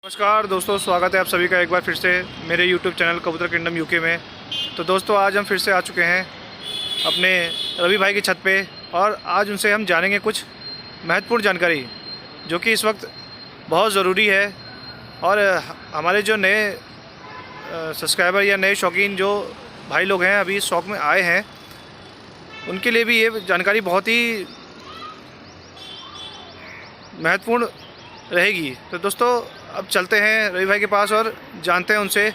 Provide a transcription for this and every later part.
नमस्कार दोस्तों, स्वागत है आप सभी का एक बार फिर से मेरे YouTube चैनल कबूतर किंगडम यूके में। तो दोस्तों आज हम फिर से आ चुके हैं अपने रवि भाई की छत पे और आज उनसे हम जानेंगे कुछ महत्वपूर्ण जानकारी जो कि इस वक्त बहुत ज़रूरी है। और हमारे जो नए सब्सक्राइबर या नए शौकीन जो भाई लोग हैं अभी शौक़ में आए हैं उनके लिए भी ये जानकारी बहुत ही महत्वपूर्ण रहेगी। तो दोस्तों अब चलते हैं रवि भाई के पास और जानते हैं उनसे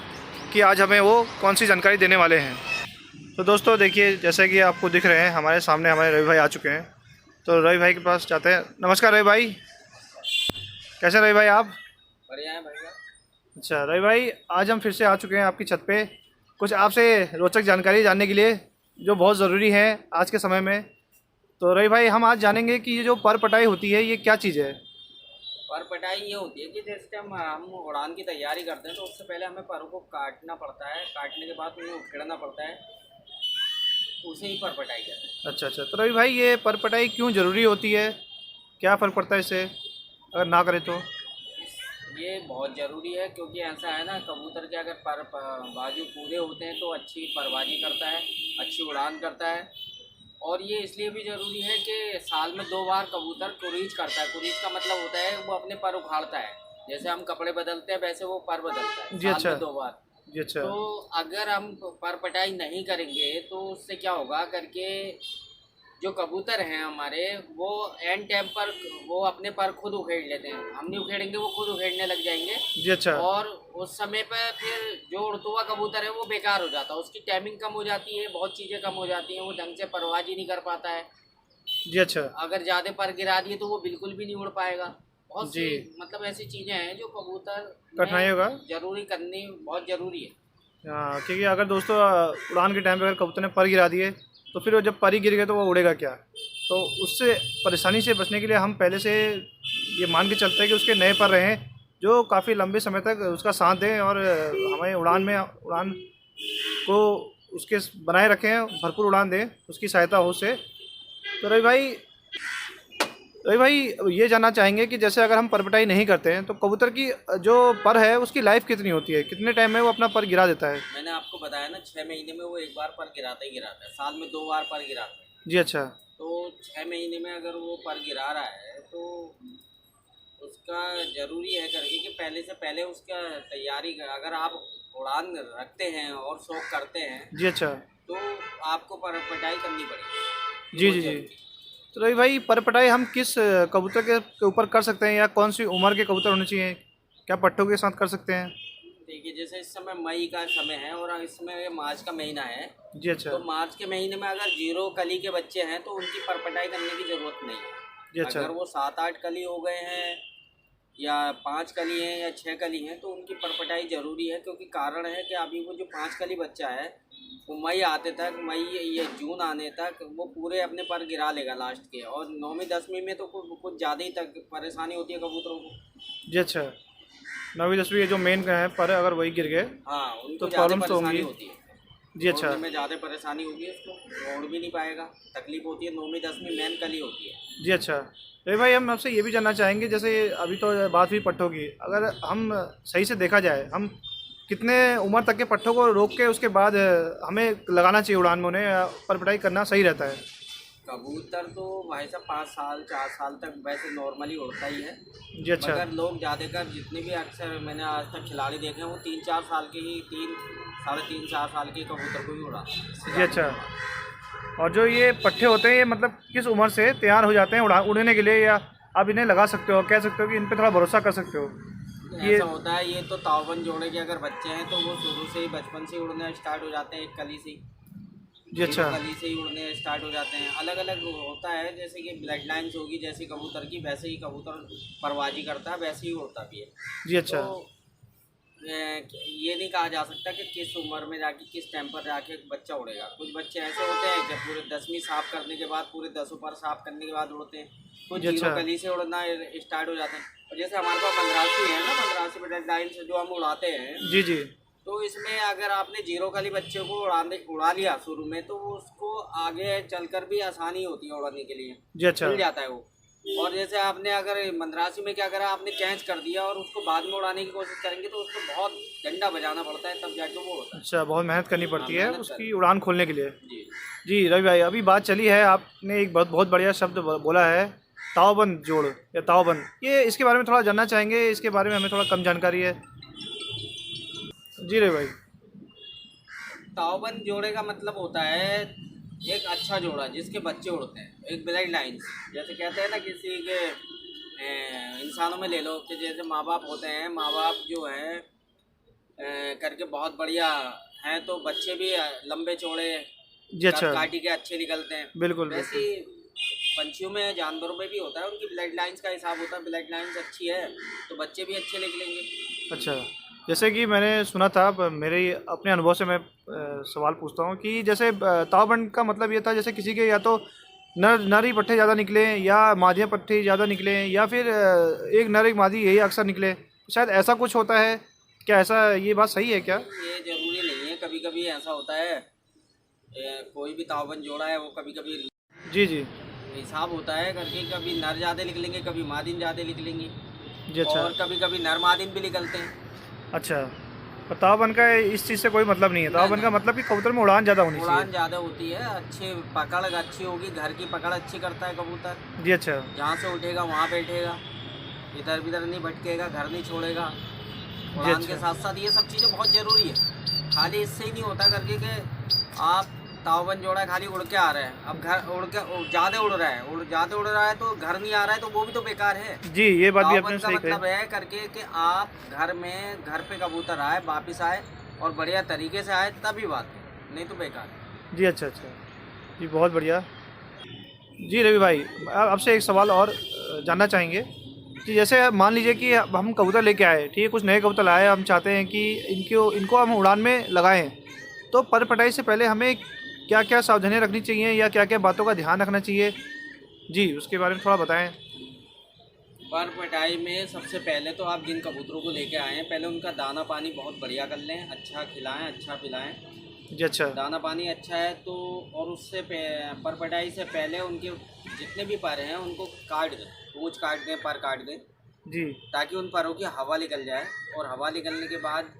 कि आज हमें वो कौन सी जानकारी देने वाले हैं। तो दोस्तों देखिए, जैसे कि आपको दिख रहे हैं हमारे सामने हमारे रवि भाई आ चुके हैं। तो रवि भाई के पास जाते हैं। नमस्कार रवि भाई, कैसे रवि भाई आप? बढ़िया है भैया। अच्छा रवि भाई, आज हम फिर से आ चुके हैं आपकी छत पे कुछ आपसे रोचक जानकारी जानने के लिए जो बहुत ज़रूरी है आज के समय में। तो रवि भाई, हम आज जानेंगे कि ये जो पर पटाई होती है ये क्या चीज़ है? पर पटाई ये होती है कि जैसे हम उड़ान की तैयारी करते हैं तो उससे पहले हमें परों को काटना पड़ता है। काटने के बाद उन्हें उखेड़ना पड़ता है, उसे ही पर पटाई कहते हैं। अच्छा, तो रवि भाई ये पर पटाई क्यों ज़रूरी होती है? क्या फ़र्क पड़ता है इससे अगर ना करें तो? ये बहुत ज़रूरी है क्योंकि ऐसा है ना, कबूतर के अगर बाजू पूरे होते हैं तो अच्छी परवाजी करता है, अच्छी उड़ान करता है। और ये इसलिए भी ज़रूरी है कि साल में 2 बार कबूतर कुरीज करता है। कुरीज का मतलब होता है वो अपने पर उखाड़ता है। जैसे हम कपड़े बदलते हैं वैसे वो पर बदलता है जी साल अच्छा। में 2 बार। जी अच्छा। तो अगर हम पर पटाई नहीं करेंगे तो उससे क्या होगा करके, जो कबूतर हैं हमारे वो एंड टाइम पर वो अपने पर खुद उखेड़ लेते हैं। हम नहीं उखेड़ेंगे, वो खुद उखेड़ने लग जाएंगे। जी अच्छा। और उस समय पर फिर जो उड़ता हुआ कबूतर है वो बेकार हो जाता है, उसकी टाइमिंग कम हो जाती है, बहुत चीज़ें कम हो जाती हैं, वो ढंग से परवाजी नहीं कर पाता है। जी अच्छा। अगर ज़्यादा पर गिरा दिए तो वो बिल्कुल भी नहीं उड़ पाएगा। बहुत सी जी। मतलब ऐसी चीज़ें हैं जो कबूतर कठिनाई में होगा। ज़रूरी करनी बहुत ज़रूरी है। हाँ, क्योंकि अगर दोस्तों उड़ान के टाइम पे अगर कबूतर ने पर गिरा दिए तो फिर वो जब पर ही गिर गए तो वो उड़ेगा क्या? तो उससे परेशानी से बचने के लिए हम पहले से ये मान के चलते हैं कि उसके नए पर रहें जो काफ़ी लंबे समय तक उसका साथ दें और हमें उड़ान को उसके बनाए रखें, भरपूर उड़ान दें, उसकी सहायता हो उससे। तो रवि भाई ये जानना चाहेंगे कि जैसे अगर हम परपटाई नहीं करते हैं तो कबूतर की जो पर है उसकी लाइफ कितनी होती है, कितने टाइम में वो अपना पर गिरा देता है? मैंने आपको बताया ना, 6 महीने में वो एक बार पर गिराता ही गिराता है, साल में 2 बार पर गिराता है। जी अच्छा। तो 6 महीने में अगर वो पर गिरा रहा है तो उसका ज़रूरी है करके कि पहले से पहले उसका तैयारी अगर आप उड़ान रखते हैं और शौक करते हैं जी अच्छा। तो आपको पर पटाई करनी पड़ेगी। जी बहुत जी जी। ज़रूरी है। तो रवि भाई, पर पटाई हम किस कबूतर के ऊपर कर सकते हैं या कौन सी उम्र के कबूतर होने चाहिए? क्या पट्टों के साथ कर सकते हैं? देखिए, जैसे इस समय मई का समय है और इसमें मार्च का महीना है। जी अच्छा। तो मार्च के महीने में अगर 0 कली के बच्चे हैं तो उनकी परपटाई करने की ज़रूरत नहीं जी है। अच्छा। अगर वो 7-8 कली हो गए हैं या 5 कली हैं या 6 कली हैं तो उनकी परपटाई ज़रूरी है, क्योंकि कारण है कि अभी वो जो 5 कली बच्चा है वो मई या जून आने तक वो पूरे अपने पर गिरा लेगा लास्ट के। और 9वीं 10वीं में तो कुछ ज़्यादा ही तक परेशानी होती है कबूतरों को। जी अच्छा। 9वीं 10वीं ये जो मेन का है पर अगर वही गिर गए हाँ, तो उनको ज़्यादा प्रॉब्लम्स तो परेशानी होंगी। होती है। जी अच्छा। उड़ने में ज़्यादा परेशानी होगी, उसको वो उड़ भी नहीं पाएगा, तकलीफ होती है। 9वीं 10वीं मेन कली होती है। जी अच्छा। रवि भाई, हम आपसे ये भी जानना चाहेंगे, जैसे अभी तो बात हुई पट्ठों की, अगर हम सही से देखा जाए हम कितने उम्र तक के पट्ठों को रोक के उसके बाद हमें लगाना चाहिए उड़ान में उन्हें, या परपटाई करना सही रहता है? कबूतर तो भाई साहब 5 साल 4 साल तक वैसे नॉर्मली उड़ता ही है। जी अच्छा। मगर लोग ज़्यादातर जितने भी अक्सर मैंने आज तक खिलाड़ी देखे हैं वो 3-4 साल के ही, 3 साढ़े 3 4 साल के कबूतर को ही उड़ाते हैं, इससे जी ज़्यादा अच्छा। नहीं उड़ाते। और जो ये पट्ठे होते हैं ये मतलब किस उम्र से तैयार हो जाते हैं उड़ने के लिए, या आप इन्हें लगा सकते हो, कह सकते हो कि इन पे थोड़ा भरोसा कर सकते हो? ये ऐसा होता है, ये तो तावबंद जोड़े के अगर बच्चे हैं तो वो शुरू से ही बचपन से ही उड़ने स्टार्ट हो जाते हैं, एक कली से ही। जी अच्छा। 0 कली से ही उड़ने स्टार्ट हो जाते हैं। अलग अलग होता है, जैसे कि ब्लड लाइन्स होगी जैसे कबूतर की, वैसे ही कबूतर परवाजी करता है, वैसे ही उड़ता भी है। जी अच्छा। तो ये नहीं कहा जा सकता कि किस उम्र में जाके किस टाइम पर जाके बच्चा उड़ेगा। कुछ बच्चे ऐसे होते हैं कि पूरे 10वीं साफ करने के बाद, पूरे 10 ऊपर साफ करने के बाद उड़ते हैं। कुछ जी 0 अच्छा। कली से उड़ना स्टार्ट हो जाते हैं। और जैसे हमारे पास पंद्रासी है ना, पंद्रासी ब्लड लाइन से जो हम उड़ाते हैं, जी जी। तो इसमें अगर आपने 0 कली बच्चे को उड़ा लिया शुरू में तो वो उसको आगे चलकर भी आसानी होती है उड़ाने के लिए, जी अच्छा। खुल जाता है वो। और जैसे आपने अगर मंदरासी में क्या करा, आपने कैच कर दिया और उसको बाद में उड़ाने की कोशिश करेंगे तो उसको बहुत डंडा बजाना पड़ता है, तब जाके वो होता है। अच्छा, बहुत मेहनत करनी हाँ, पड़ती है मेहनत उसकी करनी। उड़ान खोलने के लिए। जी। जी रवि भाई, अभी बात चली है, आपने एक बहुत बहुत बढ़िया शब्द बोला है, तावबंद जोड़ या तावबंद, ये इसके बारे में थोड़ा जानना चाहेंगे, इसके बारे में हमें थोड़ा कम जानकारी है। जी रवि भाई। तावबंद जोड़े का मतलब होता है एक अच्छा जोड़ा जिसके बच्चे उड़ते हैं, एक ब्लड लाइन से। जैसे कहते हैं ना किसी के इंसानों में ले लो कि जैसे माँ बाप होते हैं, माँ बाप जो हैं करके बहुत बढ़िया हैं तो बच्चे भी लंबे चौड़े जी कद अच्छा। काटी के अच्छे निकलते हैं। बिल्कुल वैसे बिल्कुल। ही पंछियों में, जानवरों में भी होता है, उनकी ब्लड लाइंस का हिसाब होता है। ब्लड लाइंस अच्छी है तो बच्चे भी अच्छे निकलेंगे। अच्छा, जैसे कि मैंने सुना था, मेरे अपने अनुभव से मैं सवाल पूछता हूँ कि जैसे तावबंद का मतलब ये था, जैसे किसी के या तो नर ही पट्ठे ज़्यादा निकले या मादियाँ पट्ठे ज़्यादा निकले, या फिर एक नर एक मादी यही अक्सर निकले, शायद ऐसा कुछ होता है क्या? ऐसा ये बात सही है क्या? ये जरूरी नहीं है, कभी कभी ऐसा होता है। कोई भी तावबंद जोड़ा है वो कभी कभी जी जी। हिसाब होता है करके, कभी नर ज़्यादा निकलेंगे, कभी मादिन ज़्यादा निकलेंगी, जी अच्छा। और कभी कभी नर मादिन भी निकलते हैं। अच्छा, पर तावबंद का इस चीज़ से कोई मतलब नहीं है, ना तावबंद ना का मतलब कि कबूतर में उड़ान ज़्यादा होनी चाहिए। उड़ान ज़्यादा होती है, अच्छी पकड़ अच्छी होगी, घर की पकड़ अच्छी करता है कबूतर। जी अच्छा। जहाँ से उठेगा वहाँ बैठेगा, इधर उधर नहीं भटकेगा, घर नहीं छोड़ेगा। जी उड़ान के अच्छा। साथ साथ ये सब चीज़ें बहुत ज़रूरी है। खाली इससे ही नहीं होता करके कि आप तावबंद जोड़ा खाली उड़ के आ रहे हैं, अब घर उड़ के ज़्यादा उड़ रहा है, ज़्यादा उड़ रहा है तो घर नहीं आ रहा है, तो वो भी तो बेकार है। जी, ये बात भी आपने तावबंद का सही मतलब कही। है करके कि आप घर पे कबूतर आए, वापिस आए और बढ़िया तरीके से आए, तभी बात है, नहीं तो बेकार है। जी अच्छा अच्छा। जी बहुत बढ़िया। जी रवि भाई, आपसे एक सवाल और जानना चाहेंगे कि जैसे अब मान लीजिए कि अब हम कबूतर लेके आए, ठीक है, कुछ नए कबूतर लाए, हम चाहते हैं कि इनको इनको हम उड़ान में लगाएं, तो पर पटाई से पहले हमें क्या क्या सावधानियां रखनी चाहिए या क्या क्या बातों का ध्यान रखना चाहिए? जी, उसके बारे में थोड़ा बताएं। पर पटाई में सबसे पहले तो आप जिन कबूतरों को लेके आए हैं, पहले उनका दाना पानी बहुत बढ़िया कर लें, अच्छा खिलाएं, अच्छा पिलाएं। जी अच्छा। दाना पानी अच्छा है तो, और उससे पर पटाई से पहले उनके जितने भी पर हैं उनको काट दें, पूँछ काट दें, पर काट दें, जी। ताकि उन परों की हवा निकल जाए। और हवा निकलने के बाद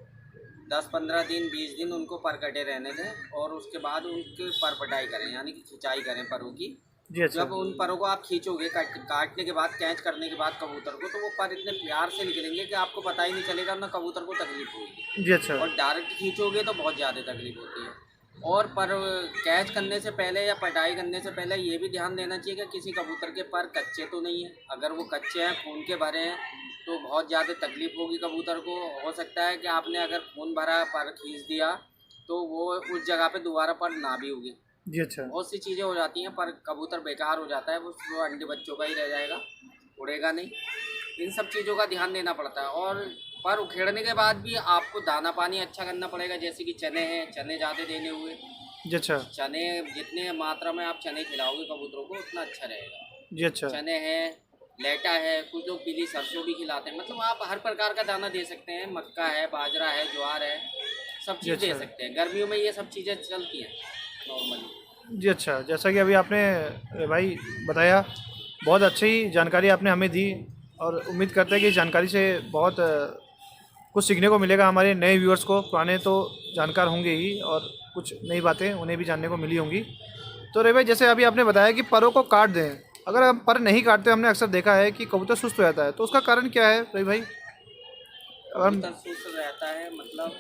10-15 दिन 20 दिन उनको पर कटे रहने दें, और उसके बाद उनकी पर पटाई करें, यानी कि खिंचाई करें परों की। जी अच्छा। जब उन परों को आप खींचोगे, काटने के बाद, कैच करने के बाद कबूतर को, तो वो पर इतने प्यार से निकलेंगे कि आपको पता ही नहीं चलेगा, ना कबूतर को तकलीफ होगी। जी अच्छा। और डायरेक्ट खींचोगे तो बहुत ज़्यादा तकलीफ होती है। और पर कैच करने से पहले या पटाई करने से पहले ये भी ध्यान देना चाहिए कि किसी कबूतर के पर कच्चे तो नहीं है। अगर वो कच्चे हैं, खून के भरे हैं, तो बहुत ज़्यादा तकलीफ होगी कबूतर को। हो सकता है कि आपने अगर खून भरा पर खींच दिया तो वो उस जगह पे दोबारा पर ना भी होगी। जी अच्छा। बहुत सी चीज़ें हो जाती हैं, पर कबूतर बेकार हो जाता है, वो अंडे बच्चों का ही रह जाएगा, उड़ेगा नहीं। इन सब चीज़ों का ध्यान देना पड़ता है। और पर उखेड़ने के बाद भी आपको दाना पानी अच्छा करना पड़ेगा। जैसे कि चने हैं, चने ज़्यादा देने हुए, जी अच्छा। चने जितने मात्रा में आप चने खिलाओगे कबूतरों को उतना अच्छा रहेगा। जी अच्छा। चने हैं, लेटा है, कुछ लोग पीली सरसों भी खिलाते हैं। मतलब आप हर प्रकार का दाना दे सकते हैं, मक्का है, बाजरा है, ज्वार है, सब जी चीज़ दे अच्छा। सकते हैं। गर्मियों में ये सब चीज़ें चलती हैं नॉर्मली। जी अच्छा, जैसा कि अभी आपने भाई बताया, बहुत अच्छी जानकारी आपने हमें दी, और उम्मीद करते हैं कि इस जानकारी से बहुत कुछ सीखने को मिलेगा हमारे नए व्यूअर्स को। पुराने तो जानकार होंगे ही, और कुछ नई बातें उन्हें भी जानने को मिली होंगी। तो रे भाई, जैसे अभी आपने बताया कि परों को काट दें, अगर हम पर नहीं काटते, हमने अक्सर देखा है कि कबूतर सुस्त हो जाता है, तो उसका कारण क्या है रवि भाई? अगर हम कबूतर सुस्त रहता है मतलब?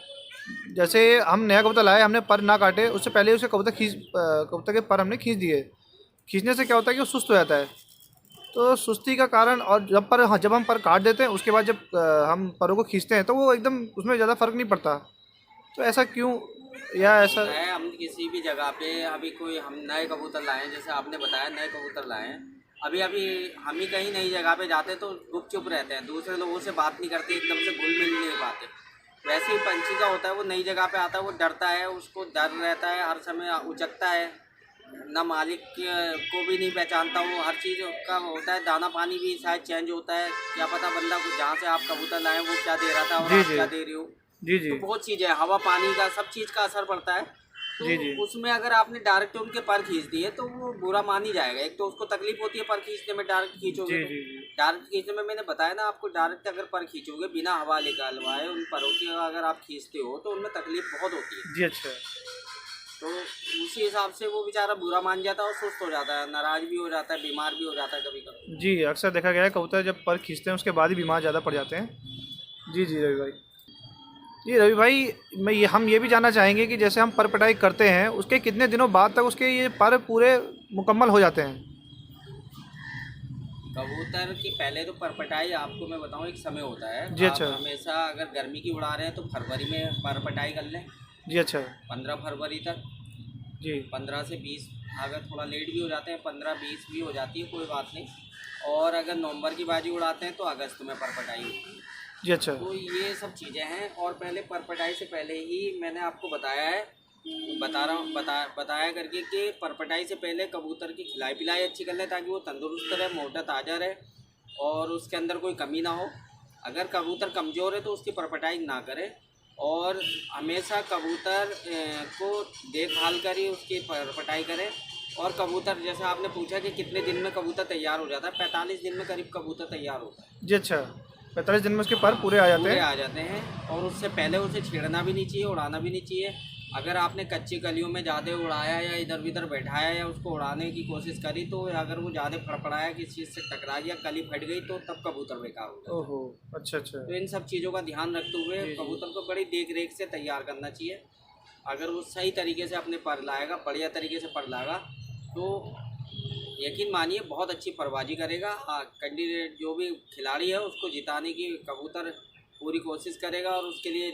जैसे हम नया कबूतर लाए, हमने पर ना काटे, उससे पहले उसे कबूतर के पर हमने खींच दिए, खींचने से क्या होता है कि वो सुस्त हो जाता है, तो सुस्ती का कारण। और जब हम पर काट देते हैं, उसके बाद जब हम परों को खींचते हैं, तो वो एकदम उसमें ज़्यादा फर्क नहीं पड़ता, तो ऐसा क्यों, या ऐसा? होता है, हम किसी भी जगह पे अभी कोई हम नए कबूतर लाए हैं, जैसे आपने बताया नए कबूतर लाए हैं, अभी अभी हम ही कहीं नई जगह पे जाते हैं तो गुपचुप रहते हैं, दूसरे लोगों से बात नहीं करते, एकदम से घुल मिल नहीं पाते। वैसे ही पंछी का होता है, वो नई जगह पे आता है, वो डरता है, उसको डर रहता है, हर समय उचकता है, ना मालिक को भी नहीं पहचानता, वो हर चीज़ का होता है। दाना पानी भी शायद चेंज होता है, क्या पता बंदा को जहाँ से आप कबूतर लाए वो क्या दे रहा था और जी आप जी। क्या दे रहे हो। जी जी। तो बहुत चीज़ है, हवा पानी का, सब चीज़ का असर पड़ता है। तो जी जी उसमें अगर आपने डायरेक्ट उनके पर खींच दिए तो वो बुरा मान ही जाएगा। एक तो उसको तकलीफ होती है पर खींचने में, डायरेक्ट खींचोगे जी तो। जी जी डायरेक्ट खींचने में मैंने बताया ना आपको, डायरेक्ट अगर पर खींचोगे बिना हवा निकालवाए उन परों की अगर आप खींचते हो तो उनमें तकलीफ बहुत होती है। जी। अच्छा तो उसी हिसाब से वो बेचारा बुरा मान जाता है और सुस्त हो जाता है, नाराज भी हो जाता है, बीमार भी हो जाता है कभी कभी। जी, अक्सर देखा गया है कबूतर जब पर खींचते हैं उसके बाद ही बीमार ज़्यादा पड़ जाते हैं। जी जी रवि भाई। जी रवि भाई, हम ये भी जानना चाहेंगे कि जैसे हम पर पटाई करते हैं उसके कितने दिनों बाद तक उसके ये पर पूरे मुकम्मल हो जाते हैं? कबूतर की पहले तो परपटाई आपको मैं बताऊं एक समय होता है। जी आप अच्छा। हमेशा अगर गर्मी की उड़ा रहे हैं तो फरवरी में परपटाई कर लें, जी अच्छा। 15 फरवरी तक। जी 15 से 20, अगर थोड़ा लेट भी हो जाते हैं 15-20 भी हो जाती है, कोई बात नहीं। और अगर नवंबर की बाजी उड़ाते हैं तो अगस्त में परपटाई होती है। जी अच्छा। तो ये सब चीज़ें हैं। और पहले परपटाई से पहले ही मैंने आपको बताया है, बताया करके कि परपटाई से पहले कबूतर की खिलाई पिलाई अच्छी कर लें ताकि वो तंदुरुस्त रहे, मोटा ताज़ा रहे और उसके अंदर कोई कमी ना हो। अगर कबूतर कमज़ोर है तो उसकी परपटाई ना करें। और हमेशा कबूतर को देखभाल कर ही उसकी परपटाई करें। और कबूतर जैसे आपने पूछा कि कितने दिन में कबूतर तैयार हो जाता है, 45 दिन में करीब कबूतर तैयार होता है। जी अच्छा। 45 दिन में उसके पर पूरे आ जाते पूरे हैं? आ जाते हैं। और उससे पहले उसे छेड़ना भी नहीं चाहिए, उड़ाना भी नहीं चाहिए। अगर आपने कच्ची कलियों में ज़्यादा उड़ाया या इधर उधर बैठाया या उसको उड़ाने की कोशिश करी तो अगर वो ज़्यादा फड़फड़ाया किसी चीज़ से टकरा गया, कली फट गई तो तब कबूतर बेकार हो जाता है। ओहो। अच्छा अच्छा। तो इन सब चीज़ों का ध्यान रखते हुए जी जी। कबूतर को बड़ी देख रेख से तैयार करना चाहिए। अगर वो सही तरीके से अपने पर लाएगा, बढ़िया तरीके से पर लाएगा तो यकीन मानिए बहुत अच्छी परवाजी करेगा। कैंडिडेट जो भी खिलाड़ी है उसको जिताने की कबूतर पूरी कोशिश करेगा और उसके लिए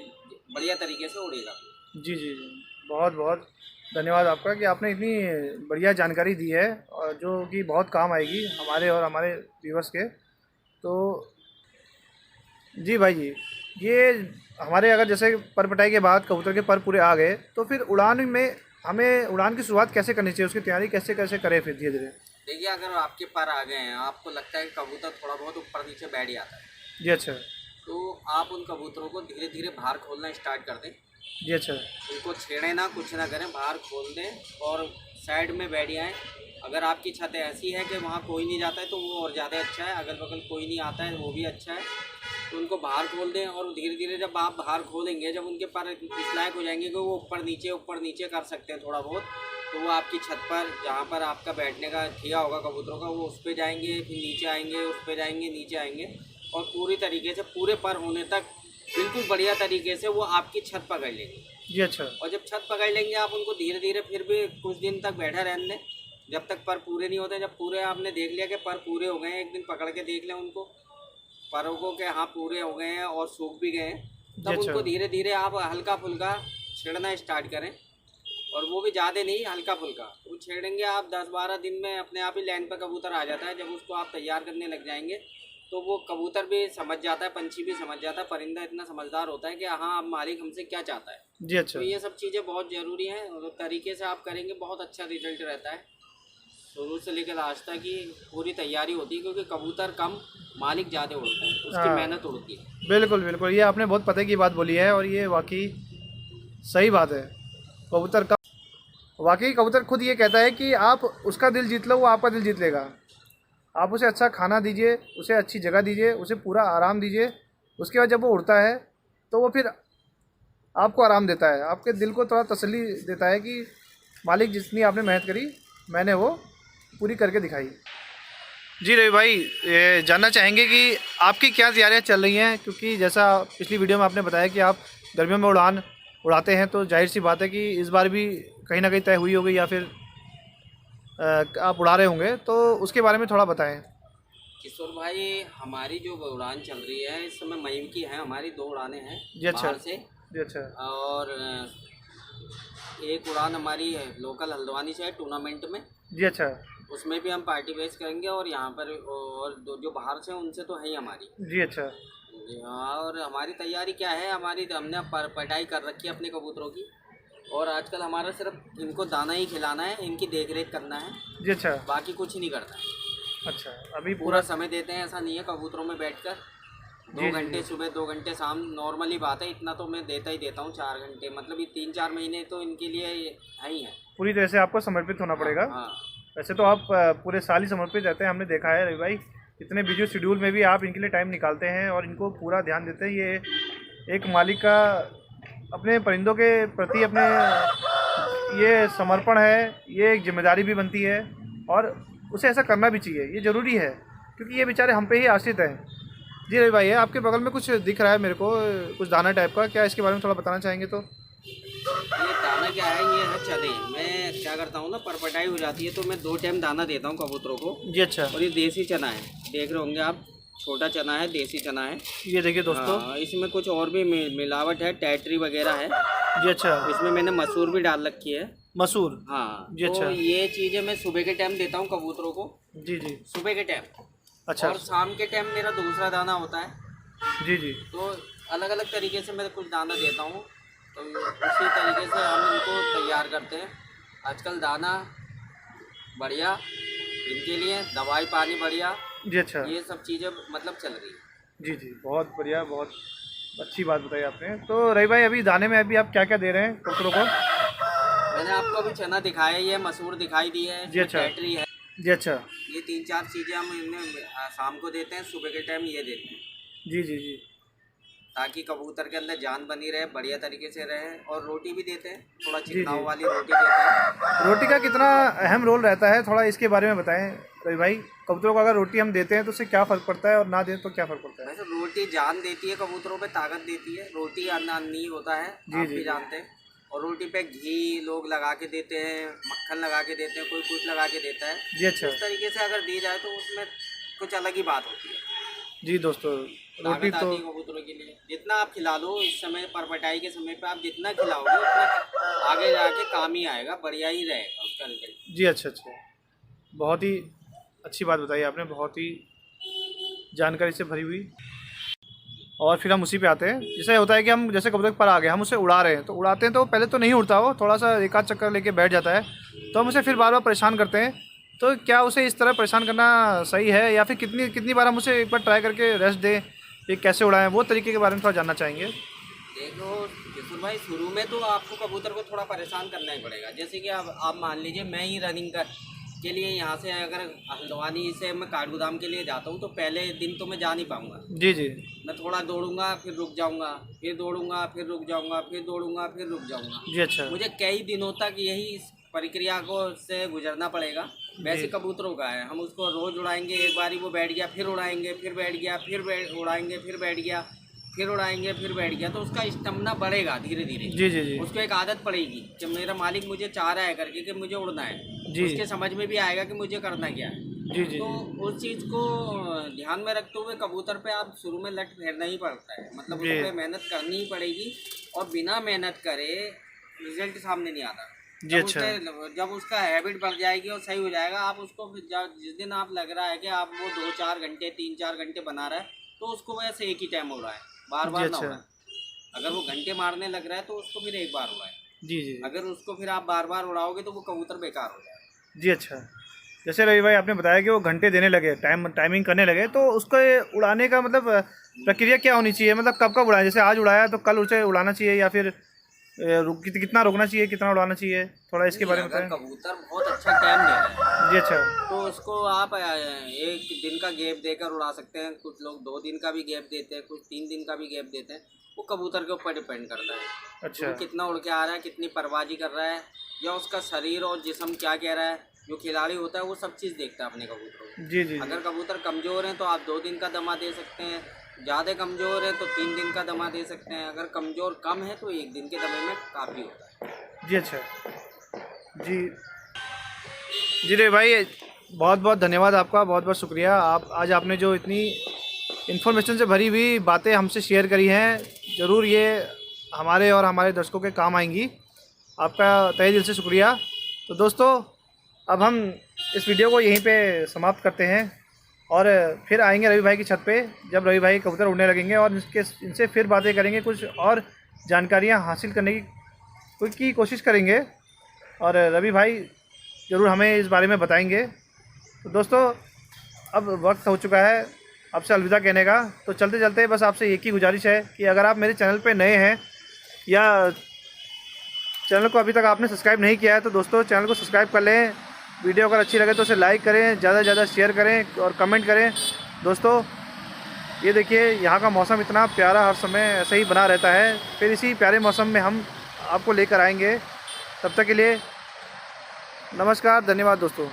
बढ़िया तरीके से उड़ेगा। जी जी जी। बहुत बहुत धन्यवाद आपका कि आपने इतनी बढ़िया जानकारी दी है और जो कि बहुत काम आएगी हमारे और हमारे व्यूवर्स के। तो जी भाई जी, ये हमारे अगर जैसे पर पटाई के बाद कबूतर के पर पूरे आ गए तो फिर उड़ान में हमें उड़ान की शुरुआत कैसे करनी चाहिए, उसकी तैयारी कैसे कैसे करें फिर धीरे धीरे? देखिए अगर आपके पर आ गए हैं, आपको लगता है कि कबूतर थोड़ा बहुत ऊपर नीचे बैठ जाता है, जी अच्छा। तो आप उन कबूतरों को धीरे धीरे बाहर खोलना स्टार्ट कर दें। जी अच्छा। उनको छेड़े ना, कुछ ना करें, बाहर खोल दें और साइड में बैठ जाएँ। अगर आपकी छत ऐसी है कि वहाँ कोई नहीं जाता है तो वो और ज़्यादा अच्छा है, अगल बगल कोई नहीं आता है वो भी अच्छा है। तो उनको बाहर खोल दें और धीरे धीरे जब आप बाहर खोलेंगे, जब उनके पर इस लायक हो जाएंगे कि वो ऊपर नीचे कर सकते हैं थोड़ा बहुत, तो वो आपकी छत पर जहाँ पर आपका बैठने का ठिया होगा कबूतरों का, वो उस पर जाएंगे, फिर नीचे आएंगे, उस पर जाएंगे, नीचे आएंगे और पूरी तरीके से पूरे पर होने तक बिल्कुल बढ़िया तरीके से वो आपकी छत पकड़ लेंगे। जी अच्छा। और जब छत पकड़ लेंगे आप उनको धीरे धीरे फिर भी कुछ दिन तक बैठा रहने दें जब तक पर पूरे नहीं होते। जब पूरे आपने देख लिया कि पर पूरे हो गए हैं, एक दिन पकड़ के देख लें उनको परों को कि हाँ पूरे हो गए हैं और सूख भी गए हैं, जी तब अच्छा। उनको धीरे धीरे आप हल्का फुल्का छेड़ना स्टार्ट करें। और वो भी ज़्यादा नहीं, हल्का फुल्का वो छेड़ेंगे आप 10-12 दिन में अपने आप ही लाइन पर कबूतर आ जाता है। जब उसको आप तैयार करने लग जाएंगे तो वो कबूतर भी समझ जाता है, पंछी भी समझ जाता है, परिंदा इतना समझदार होता है कि हाँ अब मालिक हमसे क्या चाहता है। जी अच्छा। तो ये सब चीज़ें बहुत ज़रूरी हैं और तरीके से आप करेंगे बहुत अच्छा रिजल्ट रहता है। शुरू से लेकर लास्ट तक की पूरी तैयारी होती है क्योंकि कबूतर कम मालिक ज़्यादा उड़ता है, उसकी हाँ मेहनत उड़ती है। बिल्कुल बिल्कुल, ये आपने बहुत पते की बात बोली है और ये वाकई सही बात है। कबूतर का वाकई कबूतर खुद ये कहता है कि आप उसका दिल जीत लो वो आपका दिल जीत लेगा। आप उसे अच्छा खाना दीजिए, उसे अच्छी जगह दीजिए, उसे पूरा आराम दीजिए, उसके बाद जब वो उड़ता है तो वो फिर आपको आराम देता है, आपके दिल को थोड़ा तसल्ली देता है कि मालिक जितनी आपने मेहनत करी मैंने वो पूरी करके दिखाई। जी रवि भाई, ये जानना चाहेंगे कि आपकी क्या तैयारियां चल रही हैं, क्योंकि जैसा पिछली वीडियो में आपने बताया कि आप गर्मियों में उड़ाते हैं तो जाहिर सी बात है कि इस बार भी कहीं ना कहीं तय हुई होगी या फिर आप उड़ा रहे होंगे, तो उसके बारे में थोड़ा बताएं। किशोर भाई हमारी जो उड़ान चल रही है इस समय मई की है, हमारी 2 उड़ानें हैं जी अच्छा। बाहर से। जी अच्छा। और एक उड़ान हमारी है लोकल हल्द्वानी से है टूर्नामेंट में, जी अच्छा। उसमें भी हम पार्टिसिपेट करेंगे। और यहाँ पर और जो बाहर से हैं उनसे तो है ही हमारी। जी अच्छा। जी हाँ। और हमारी तैयारी क्या है, हमारी हमने पटाई कर रखी है अपने कबूतरों की और आजकल हमारा सिर्फ इनको दाना ही खिलाना है, इनकी देख रेख करना है, जी अच्छा। बाकी कुछ नहीं करना है। अच्छा, अभी पूरा समय देते हैं, ऐसा नहीं है कबूतरों में बैठकर 2 घंटे सुबह 2 घंटे शाम नॉर्मली बात है, इतना तो मैं देता ही देता हूँ 4 घंटे, मतलब ये 3-4 महीने तो इनके लिए है ही है। पूरी तरह से आपको समर्पित होना पड़ेगा। हाँ। वैसे तो आप पूरे साल ही समर्पित रहते हैं, हमने देखा है रवि भाई, इतने बिजी शेड्यूल में भी आप इनके लिए टाइम निकालते हैं और इनको पूरा ध्यान देते हैं। ये एक मालिक का अपने परिंदों के प्रति अपने ये समर्पण है, ये एक जिम्मेदारी भी बनती है और उसे ऐसा करना भी चाहिए, ये ज़रूरी है क्योंकि ये बेचारे हम पे ही आश्रित हैं। जी रवि भाई, आपके बगल में कुछ दिख रहा है मेरे को, कुछ दाना टाइप का, क्या इसके बारे में थोड़ा बताना चाहेंगे? तो ये दाना क्या है, ये है चने। मैं क्या करता हूँ ना, परपटाई हो जाती है तो मैं 2 टाइम दाना देता हूँ कबूतरों को। जी अच्छा। और ये देसी चना है, देख रहे होंगे आप, छोटा चना है, देसी चना है। ये देखिए दोस्तों। इसमें कुछ और भी मिलावट है, टैटरी वगैरह है। जी अच्छा। इसमें मैंने मसूर भी डाल रखी है। मसूर? हाँ जी अच्छा। तो ये चीज़ें मैं सुबह के टाइम देता हूँ कबूतरों को। जी जी। सुबह के टाइम। अच्छा। और शाम के टाइम मेरा दूसरा दाना होता है। जी जी। तो अलग अलग तरीके से मैं कुछ दाना देता हूँ, तो उसी तरीके से हम इनको तैयार करते हैं। आजकल दाना बढ़िया, इनके लिए दवाई पानी बढ़िया। जी अच्छा। ये सब चीज़ें मतलब चल रही है। जी जी, बहुत बढ़िया, बहुत अच्छी बात बताई आपने। तो रवि भाई, अभी दाने में अभी आप क्या क्या दे रहे हैं कबूतरों को? मैंने आपको अभी चना दिखाया, ये मसूर दिखाई दी है, जी अच्छा। बैटरी है। जी अच्छा। ये 3-4 चीज़ें हम इन्हें शाम को देते हैं, सुबह के टाइम ये देते हैं। जी जी जी। ताकि कबूतर के अंदर जान बनी रहे, बढ़िया तरीके से रहे। और रोटी भी देते हैं, थोड़ा जी। चिकनाव वाली रोटी देते हैं। रोटी का कितना अहम रोल रहता है, थोड़ा इसके बारे में बताएं रवि भाई। कबूतरों को अगर रोटी हम देते हैं तो उससे क्या फ़र्क पड़ता है और ना दें तो क्या फ़र्क पड़ता है? वैसे रोटी जान देती है, कबूतरों पे ताकत देती है। रोटी अन्नी होता है, आप भी जानते हैं। और रोटी पे घी लोग लगा के देते हैं, मक्खन लगा के देते हैं, कोई कुछ लगा के देता है। जी अच्छा। इस तरीके से अगर दी जाए तो उसमें कुछ अलग ही बात होती है। जी दोस्तों, रोटी ताकत तो आती है कबूतरों के लिए। जितना आप खिला लो इस समय, परपटाई के समय पे आप जितना खिलाओगे उतना आगे जाके काम ही आएगा, बढ़िया ही रहेगा उसका रिजल्ट। जी अच्छा अच्छा, बहुत ही अच्छी बात बताई आपने, बहुत ही जानकारी से भरी हुई। और फिर हम उसी पे आते हैं। जैसे होता है कि हम जैसे कबूतर पर आ गए, हम उसे उड़ा रहे हैं, तो उड़ाते हैं तो पहले तो नहीं उड़ता, वो थोड़ा सा एक आध चक्कर लेके बैठ जाता है, तो हम उसे फिर बार बार परेशान करते हैं। तो क्या उसे इस तरह परेशान करना सही है, या फिर कितनी कितनी बार हम उसे एक बार ट्राई करके रेस्ट दें, ये कैसे उड़ाएं, वो तरीके के बारे में थोड़ा जानना चाहेंगे? देखो किशोर भाई, शुरू में तो आपको कबूतर को थोड़ा परेशान करना ही पड़ेगा। जैसे कि आप मान लीजिए, मैं ही रनिंग के लिए यहाँ से अगर हल्द्वानी से मैं काठगोदाम के लिए जाता हूँ तो पहले दिन तो मैं जा नहीं पाऊँगा। जी जी। मैं थोड़ा दौड़ूंगा, फिर रुक जाऊँगा, फिर दौड़ूंगा, फिर रुक जाऊँगा, फिर दौड़ूंगा, फिर रुक जाऊँगा। जी अच्छा। मुझे कई दिनों तक यही इस प्रक्रिया को से गुजरना पड़ेगा। वैसे कबूतरों का है, हम उसको रोज़ उड़ाएंगे, एक बारी वो बैठ गया, फिर उड़ाएंगे, फिर बैठ गया, फिर उड़ाएंगे, फिर बैठ गया, फिर उड़ाएंगे, फिर बैठ गया, तो उसका स्टेमिना बढ़ेगा धीरे धीरे। जी जी जी। उसको एक आदत पड़ेगी कि मेरा मालिक मुझे चाह रहा है करके कि मुझे उड़ना है। जी। उसके समझ में भी आएगा कि मुझे करना क्या है। जी जी। तो उस चीज़ को ध्यान में रखते हुए कबूतर पे आप शुरू में लट फेरना ही पड़ता है, मतलब उस पर मेहनत करनी ही पड़ेगी। और बिना मेहनत करे रिजल्ट सामने नहीं आता। जी अच्छा। जब उसका हैबिट बढ़ जाएगी और सही हो जाएगा, आप उसको जिस दिन आप लग रहा है कि आप वो 2-4 घंटे 3-4 घंटे बना रहा है, तो उसको वैसे एक ही टाइम हो रहा है, बार बार ना हो रहा है। अगर वो घंटे मारने लग रहा है तो उसको फिर एक बार उड़ाए। जी जी। अगर उसको फिर आप बार बार उड़ाओगे तो वो कबूतर बेकार हो जाएगा। जी अच्छा। जैसे रवि भाई आपने बताया कि वो घंटे देने लगे, टाइमिंग करने लगे, तो उसको उड़ाने का मतलब प्रक्रिया क्या होनी चाहिए? मतलब कब कब उड़ाएं? जैसे आज उड़ाया तो कल उसे उड़ाना चाहिए, या फिर कितना रुकना चाहिए, कितना उड़ाना चाहिए, थोड़ा इसके बारे में बताएं। कबूतर बहुत अच्छा टाइम दे रहा है जी अच्छा। तो उसको आप 1 दिन का गैप देकर उड़ा सकते हैं। कुछ लोग 2 दिन का भी गैप देते हैं, कुछ 3 दिन का भी गैप देते हैं। वो कबूतर के ऊपर डिपेंड करता है। अच्छा। वो कितना उड़ के आ रहा है, कितनी परवाजी कर रहा है, या उसका शरीर और जिस्म क्या कह रहा है। जो खिलाड़ी होता है वो सब चीज़ देखता है अपने कबूतरों को। जी जी। अगर कबूतर कमज़ोर हैं तो आप 2 दिन का दमा दे सकते हैं, ज़्यादा कमज़ोर है तो 3 दिन का दमा दे सकते हैं। अगर कमज़ोर कम है तो 1 दिन के दमे में काफ़ी होता है। जी अच्छा। जी जी रे भाई, बहुत बहुत धन्यवाद आपका, बहुत बहुत शुक्रिया। आप आज आपने जो इतनी इन्फॉर्मेशन से भरी हुई बातें हमसे शेयर करी हैं, ज़रूर ये हमारे और हमारे दर्शकों के काम आएंगी। आपका तहे दिल से शुक्रिया। तो दोस्तों, अब हम इस वीडियो को यहीं पे समाप्त करते हैं और फिर आएंगे रवि भाई की छत पे, जब रवि भाई कबूतर उड़ने लगेंगे, और इनसे फिर बातें करेंगे, कुछ और जानकारियाँ हासिल करने की कोशिश करेंगे, और रवि भाई ज़रूर हमें इस बारे में बताएंगे। तो दोस्तों, अब वक्त हो चुका है आपसे अलविदा कहने का। तो चलते चलते बस आपसे एक ही गुजारिश है कि अगर आप मेरे चैनल पे नए हैं या चैनल को अभी तक आपने सब्सक्राइब नहीं किया है तो दोस्तों चैनल को सब्सक्राइब कर लें। वीडियो अगर अच्छी लगे तो उसे लाइक करें, ज़्यादा से ज़्यादा शेयर करें और कमेंट करें। दोस्तों ये देखिए यहाँ का मौसम इतना प्यारा हर समय ऐसे ही बना रहता है। फिर इसी प्यारे मौसम में हम आपको लेकर आएंगे। तब तक के लिए नमस्कार, धन्यवाद दोस्तों।